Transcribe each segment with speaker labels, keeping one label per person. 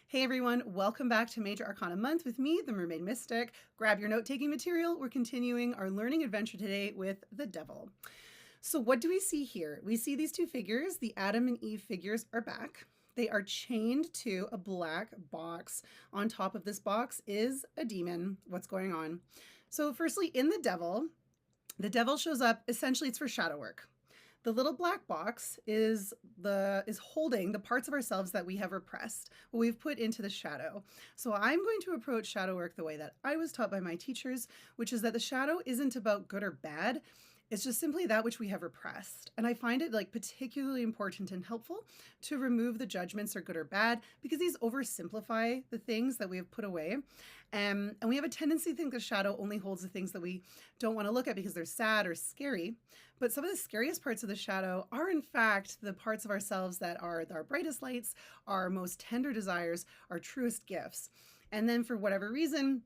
Speaker 1: Hey everyone, welcome back to Major Arcana Month with me, the Mermaid Mystic. Grab your note-taking material. We're continuing our learning adventure today with the Devil. So what do we see here? We see these two figures. The Adam and Eve figures are back. They are chained to a black box. On top of this box is a demon. What's going on? So firstly, in the Devil shows up, essentially it's for shadow work. The little black box is holding the parts of ourselves that we have repressed, what we've put into the shadow. So I'm going to approach shadow work the way that I was taught by my teachers, which is that the shadow isn't about good or bad. It's just simply that which we have repressed. And I find it particularly important and helpful to remove the judgments or good or bad, because these oversimplify the things that we have put away. And we have a tendency to think the shadow only holds the things that we don't want to look at because they're sad or scary. But some of the scariest parts of the shadow are in fact the parts of ourselves that are our brightest lights, our most tender desires, our truest gifts. And then for whatever reason,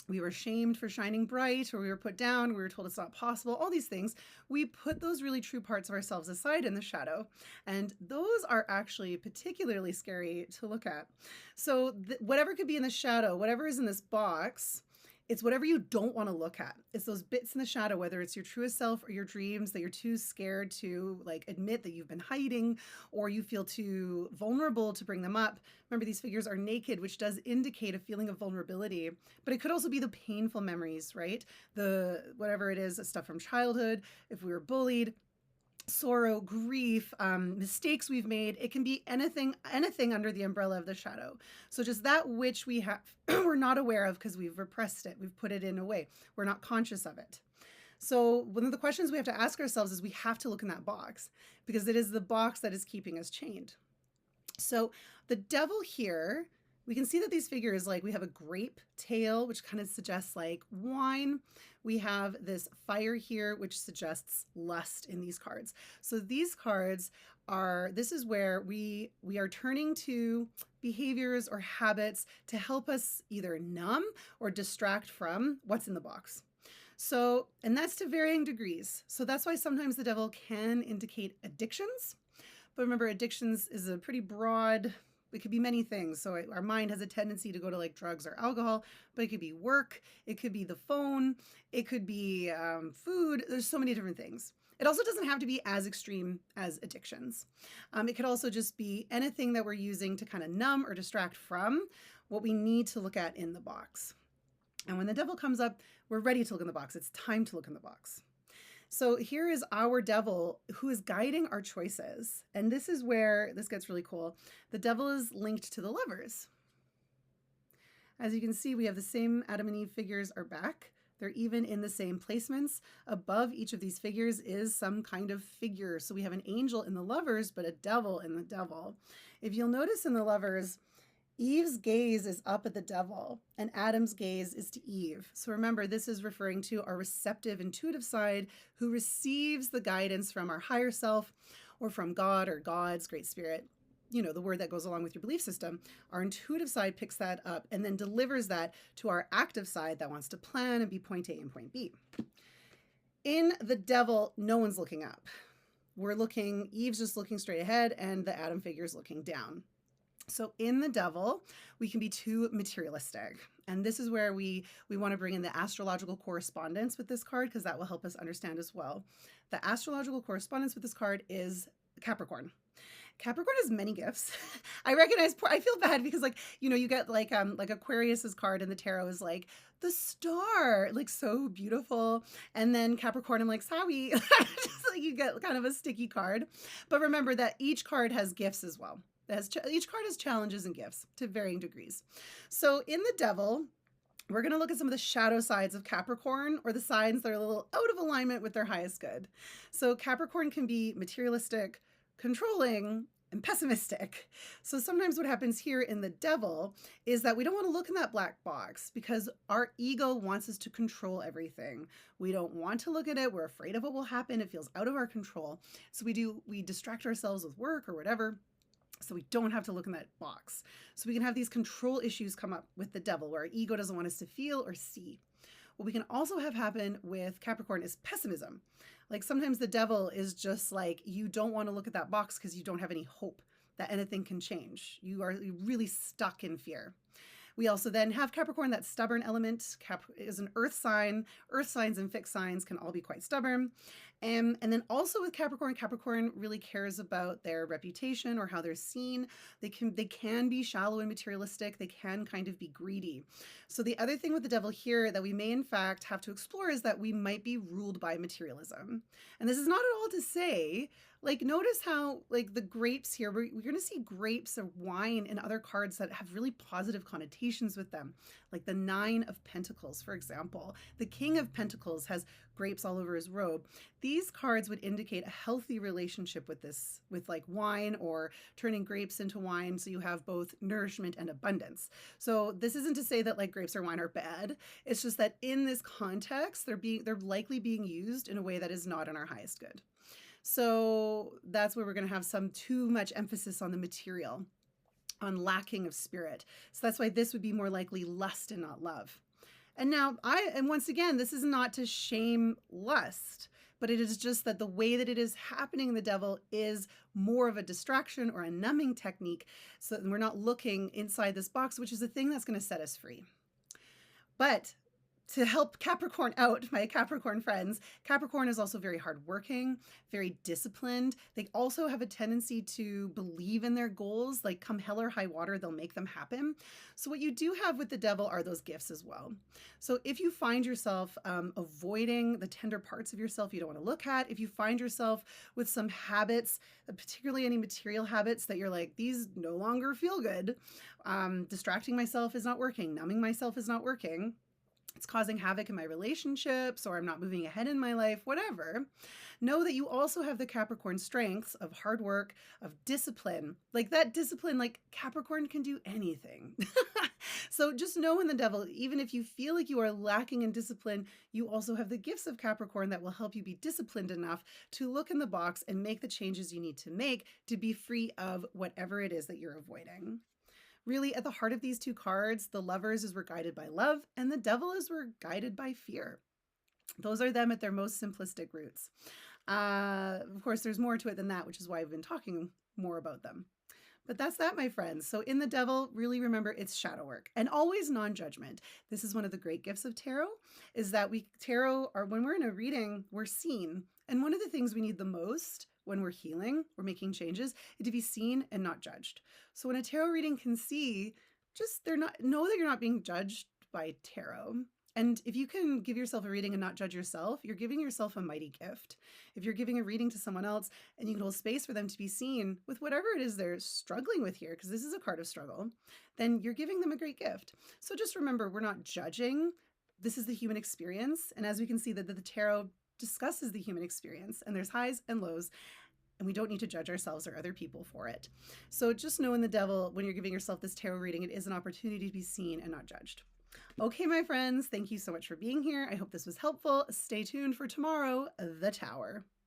Speaker 1: we were shamed for shining bright, or we were put down, we were told it's not possible, all these things. We put those really true parts of ourselves aside in the shadow, and those are actually particularly scary to look at. So whatever could be in the shadow, whatever is in this box, it's whatever you don't want to look at. It's those bits in the shadow, whether it's your truest self or your dreams that you're too scared to admit that you've been hiding, or you feel too vulnerable to bring them up. Remember, these figures are naked, which does indicate a feeling of vulnerability, but it could also be the painful memories, right? Whatever it is, stuff from childhood, if we were bullied, sorrow, grief, mistakes we've made. It can be anything under the umbrella of the shadow. So just that which we have, we're not aware of because we've repressed it. We've put it in a way. We're not conscious of it. So one of the questions we have to ask ourselves is we have to look in that box, because it is the box that is keeping us chained. So the Devil here, we can see that these figures, we have a grape tail, which kind of suggests wine. We have this fire here, which suggests lust in these cards. So these cards this is where we are turning to behaviors or habits to help us either numb or distract from what's in the box. So, and that's to varying degrees. So that's why sometimes the Devil can indicate addictions. But remember, addictions is a pretty broad, it could be many things. So our mind has a tendency to go to drugs or alcohol, but it could be work, it could be the phone, it could be food. There's so many different things. It also doesn't have to be as extreme as addictions. It could also just be anything that we're using to kind of numb or distract from what we need to look at in the box. And when the Devil comes up, we're ready to look in the box. It's time to look in the box. So here is our Devil who is guiding our choices. And this is where this gets really cool. The Devil is linked to the Lovers. As you can see, we have the same Adam and Eve figures are back. They're even in the same placements. Above each of these figures is some kind of figure. So we have an angel in the Lovers, but a devil in the Devil. If you'll notice in the Lovers, Eve's gaze is up at the Devil and Adam's gaze is to Eve. So remember, this is referring to our receptive, intuitive side who receives the guidance from our higher self or from God or God's great spirit. You know, the word that goes along with your belief system. Our intuitive side picks that up and then delivers that to our active side that wants to plan and be point A and point B. In the Devil, no one's looking up. Eve's just looking straight ahead and the Adam figure is looking down. So in the Devil, we can be too materialistic. And this is where we want to bring in the astrological correspondence with this card, because that will help us understand as well. The astrological correspondence with this card is Capricorn. Capricorn has many gifts. I feel bad because you get Aquarius's card in the tarot is the star, so beautiful. And then Capricorn, I'm sorry, just you get kind of a sticky card. But remember that each card has gifts as well. Each card has challenges and gifts to varying degrees. So in the Devil, we're going to look at some of the shadow sides of Capricorn, or the sides that are a little out of alignment with their highest good. So Capricorn can be materialistic, controlling, and pessimistic. So sometimes what happens here in the Devil is that we don't want to look in that black box because our ego wants us to control everything. We don't want to look at it. We're afraid of what will happen. It feels out of our control. So we distract ourselves with work or whatever, so we don't have to look in that box. So we can have these control issues come up with the Devil where our ego doesn't want us to feel or see. What we can also have happen with Capricorn is pessimism. Sometimes the Devil is just you don't want to look at that box because you don't have any hope. that anything can change. You are really stuck in fear. We also then have Capricorn, that stubborn element. Cap is an earth sign. Earth signs and fixed signs can all be quite stubborn. And then also with Capricorn, Capricorn really cares about their reputation or how they're seen. They can be shallow and materialistic. They can kind of be greedy. So the other thing with the devil here that we may in fact have to explore is that we might be ruled by materialism. And this is not at all to say, like, notice how, like, the grapes here, we're going to see grapes or wine and other cards that have really positive connotations with them, like the Nine of Pentacles, for example. The King of Pentacles has grapes all over his robe. These cards would indicate a healthy relationship with this, with like wine or turning grapes into wine, so you have both nourishment and abundance. So this isn't to say that like grapes or wine are bad. It's just that in this context, they're likely being used in a way that is not in our highest good. So that's where we're going to have some too much emphasis on the material, on lacking of spirit. So that's why this would be more likely lust and not love. And now and once again, this is not to shame lust, but it is just that the way that it is happening in the devil is more of a distraction or a numbing technique. So we're not looking inside this box, which is the thing that's going to set us free. But to help Capricorn out, my Capricorn friends, Capricorn is also very hardworking, very disciplined. They also have a tendency to believe in their goals, like come hell or high water, they'll make them happen. So what you do have with the devil are those gifts as well. So if you find yourself avoiding the tender parts of yourself you don't want to look at, if you find yourself with some habits, particularly any material habits that you're like, these no longer feel good, distracting myself is not working, numbing myself is not working, it's causing havoc in my relationships, or I'm not moving ahead in my life, whatever, know that you also have the Capricorn strengths of hard work, of discipline. Like that discipline, like Capricorn can do anything. So just know in the devil, even if you feel like you are lacking in discipline, you also have the gifts of Capricorn that will help you be disciplined enough to look in the box and make the changes you need to make to be free of whatever it is that you're avoiding. Really, at the heart of these two cards, the Lovers is we're guided by love, and the Devil is we're guided by fear. Those are them at their most simplistic roots. Of course, there's more to it than that, which is why I've been talking more about them. But that's that, my friends. So in the devil, really remember it's shadow work and always non-judgment. This is one of the great gifts of tarot, is that when we're in a reading, we're seen. And one of the things we need the most when we're healing or making changes is to be seen and not judged. So when a tarot reading can see, know that you're not being judged by tarot. And if you can give yourself a reading and not judge yourself, you're giving yourself a mighty gift. If you're giving a reading to someone else and you can hold space for them to be seen with whatever it is they're struggling with here, because this is a card of struggle, then you're giving them a great gift. So just remember, we're not judging. This is the human experience. And as we can see that the tarot discusses the human experience, and there's highs and lows, and we don't need to judge ourselves or other people for it. So just know in the devil, when you're giving yourself this tarot reading, it is an opportunity to be seen and not judged. Okay, my friends, thank you so much for being here. I hope this was helpful. Stay tuned for tomorrow, the Tower.